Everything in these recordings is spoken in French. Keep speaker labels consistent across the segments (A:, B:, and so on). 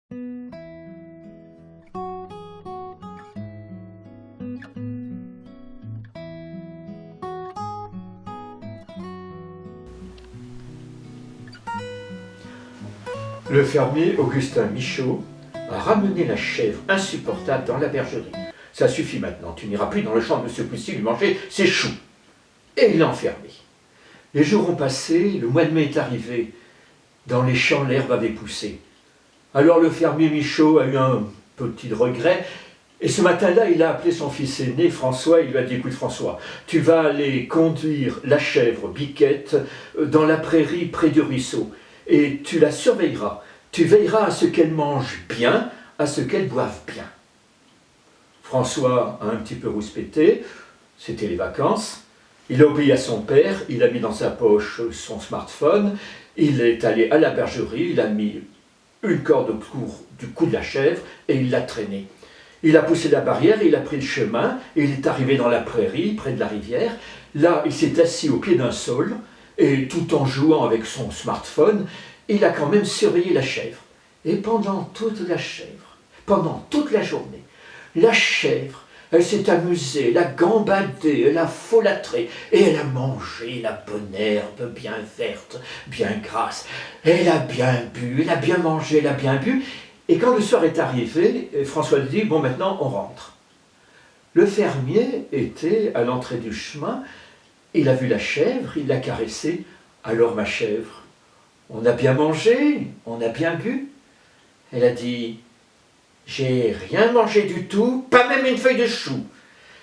A: Le fermier Augustin Michaud a ramené la chèvre insupportable dans la bergerie. Ça suffit maintenant, tu n'iras plus dans le champ de M. Poussy lui manger ses choux. Et il l'a enfermé. Les jours ont passé, le mois de mai est arrivé. Dans les champs, l'herbe avait poussé. Alors le fermier Michaud a eu un petit regret. Et ce matin-là, il a appelé son fils aîné, François, il lui a dit « Écoute François, tu vas aller conduire la chèvre Biquette dans la prairie près du ruisseau. Et tu la surveilleras. Tu veilleras à ce qu'elle mange bien, à ce qu'elle boive bien. » François a un petit peu rouspété, c'était les vacances. Il a obéi à son père, il a mis dans sa poche son smartphone, il est allé à la bergerie, il a mis une corde autour du cou de la chèvre et il l'a traînée. Il a poussé la barrière, il a pris le chemin, et il est arrivé dans la prairie, près de la rivière. Là, il s'est assis au pied d'un saule, et tout en jouant avec son smartphone, il a quand même surveillé la chèvre. Et pendant toute la journée, la chèvre, elle s'est amusée, elle a gambadé, elle a folâtré, et elle a mangé la bonne herbe bien verte, bien grasse. Elle a bien bu, elle a bien mangé, elle a bien bu. Et quand le soir est arrivé, François lui dit « Bon, maintenant, on rentre. » Le fermier était à l'entrée du chemin. Il a vu la chèvre, il l'a caressée. « Alors, ma chèvre, on a bien mangé, on a bien bu ?» Elle a dit « J'ai rien mangé du tout, pas même une feuille de chou.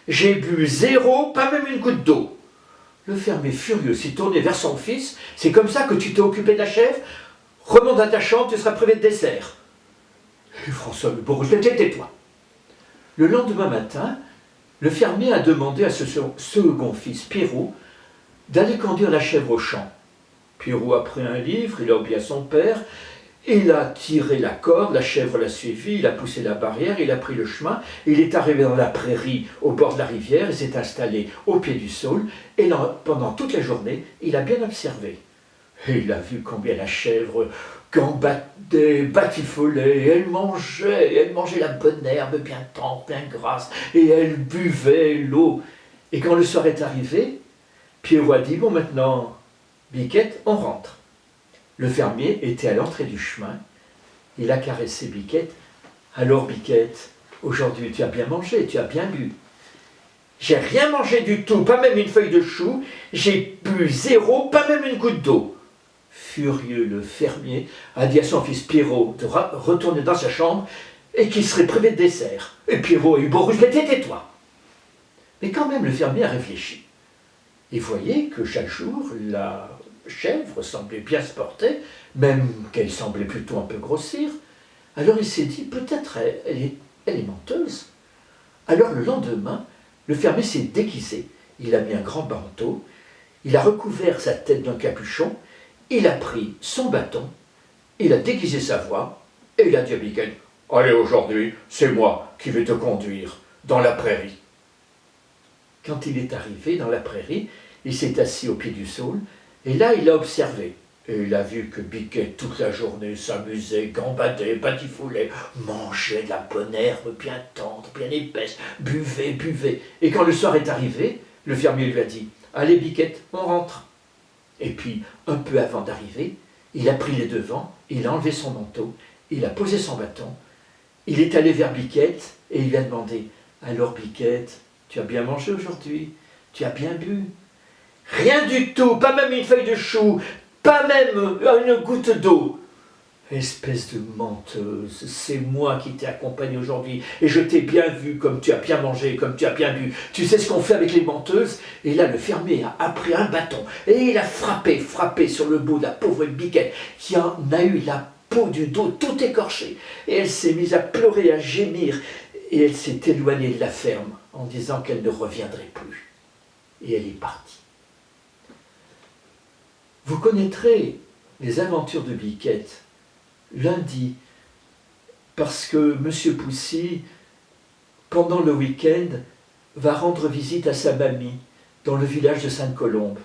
A: J'ai bu zéro, pas même une goutte d'eau. » Le fermier furieux s'est tourné vers son fils. « C'est comme ça que tu t'es occupé de la chèvre? Remonte à ta chambre, tu seras privé de dessert. » Et François le Bourgeois, tais-toi. Le lendemain matin, le fermier a demandé à son second fils, Pierrot, d'aller conduire la chèvre au champ. Pierrot a pris un livre, il a obéi à son père, il a tiré la corde, la chèvre l'a suivi, il a poussé la barrière, il a pris le chemin, il est arrivé dans la prairie au bord de la rivière, il s'est installé au pied du saule, et pendant toute la journée, il a bien observé. Et il a vu combien la chèvre gambadait, batifolait, elle mangeait la bonne herbe bien tendre, bien grasse, et elle buvait l'eau. Et quand le soir est arrivé, Pierrot a dit « Bon, maintenant, Biquette, on rentre. » Le fermier était à l'entrée du chemin, il a caressé Biquette. « Alors, Biquette, aujourd'hui tu as bien mangé, tu as bien bu. » « J'ai rien mangé du tout, pas même une feuille de chou, j'ai bu zéro, pas même une goutte d'eau. » Furieux, le fermier a dit à son fils Pierrot de retourner dans sa chambre et qu'il serait privé de dessert. Et Pierrot a eu beau rouge, tais-toi. Mais quand même, le fermier a réfléchi. Il voyait que chaque jour, la chèvre semblait bien se porter, même qu'elle semblait plutôt un peu grossir. Alors il s'est dit, peut-être elle est menteuse. Alors le lendemain, le fermier s'est déguisé. Il a mis un grand manteau, il a recouvert sa tête d'un capuchon, il a pris son bâton, il a déguisé sa voix, et il a dit à Biquette, « Allez, aujourd'hui, c'est moi qui vais te conduire dans la prairie. » Quand il est arrivé dans la prairie, il s'est assis au pied du saule, et là il a observé. Et il a vu que Biquette, toute la journée, s'amusait, gambadait, batifolait, mangeait de la bonne herbe bien tendre, bien épaisse, buvait. Et quand le soir est arrivé, le fermier lui a dit « Allez Biquette, on rentre. » Et puis, un peu avant d'arriver, il a pris les devants, il a enlevé son manteau, il a posé son bâton, il est allé vers Biquette et il lui a demandé « Alors Biquette, tu as bien mangé aujourd'hui? Tu as bien bu? » « Rien du tout, pas même une feuille de chou, pas même une goutte d'eau. » « Espèce de menteuse, c'est moi qui t'ai accompagnée aujourd'hui et je t'ai bien vu comme tu as bien mangé, comme tu as bien bu. Tu sais ce qu'on fait avec les menteuses ?» Et là, le fermier a pris un bâton et il a frappé sur le bout de la pauvre Biquette qui en a eu la peau du dos tout écorchée. Et elle s'est mise à pleurer, à gémir et elle s'est éloignée de la ferme en disant qu'elle ne reviendrait plus. Et elle est partie. Vous connaîtrez les aventures de Biquette lundi, parce que M. Poussy, pendant le week-end, va rendre visite à sa mamie dans le village de Sainte-Colombe.